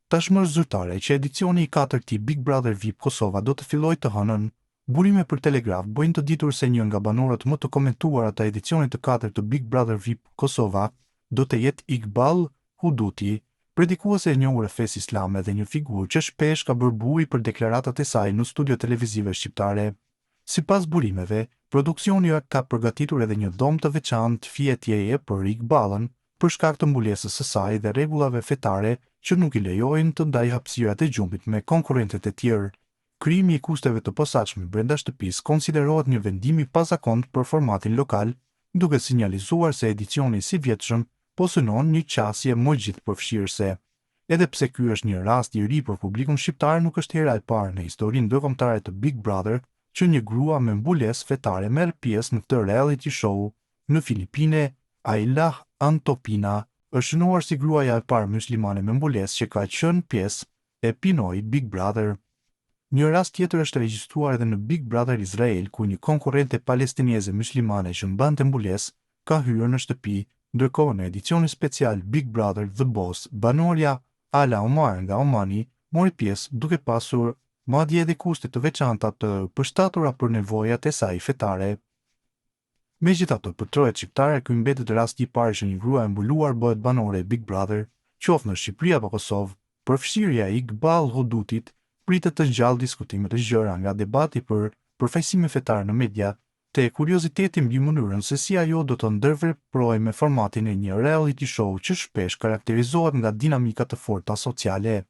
Tashmë është zyrtare që edicioni i 4 i Big Brother VIP Kosova do të fillojë të hënën. Burime për Telegraf bojnë të ditur se një nga banorët më të komentuara të edicionit të 4 të Big Brother VIP Kosova do të jetë Iqbal Huduti, predikuese e njohur e fesë islame dhe një figurë që shpesh ka bërë buj për deklaratat e saj në studio televizive shqiptare. Sipas burimeve, produksioni ka përgatitur edhe një dhomë të veçantë fjetjeje për Iqbalën, për shkak të mbulesës së saj dhe rregullave fetare që nuk i lejojnë të ndajë hapësirat e gjumit me konkurrentët e tjerë. Krijimi i kusteve të posaçme brenda shtëpisë konsiderohet një vendim i pazakontë për formatin lokal, duke sinjalizuar se edicioni si vjetshëm po synon një qasje më gjithëpërfshirëse. Edhe pse ky është një rast i ri për publikun shqiptar, nuk është hera e parë në historinë ndërkombëtare të Big Brother që një grua me mbulesë fetare merr pjesë në këtë reality show. Në Filipine, Ayla Antopina është shënuar si gruaja e parë muslimane me mbulesë që ka qenë pjesë e pinoj Big Brother. Një rast tjetër është regjistruar edhe në Big Brother Izrael, ku një konkurrente palestinieze muslimane që mbante mbulesë ka hyrë në shtëpi, ndërkohë në edicionin special Big Brother The Boss, banorja Ala Omar nga Omani mori pjesë duke pasur madje edhe kuste të veçanta të përshtatura për nevojat e saj fetare. Megjithatë, për trojet shqiptare, ky mbetet rasti i parë që një grua e mbuluar bëhet banore e Big Brother, qoftë në Shqipëri apo Kosovë. Përfshirja e Iqbal Hudutit pritet të ngjallë diskutime të gjëra, nga debati për përfaqësime fetare në media, te kurioziteti mbi mënyrën se si ajo do të ndërveprojë me formatin e një reality show që shpesh karakterizohet nga dinamika të forta sociale.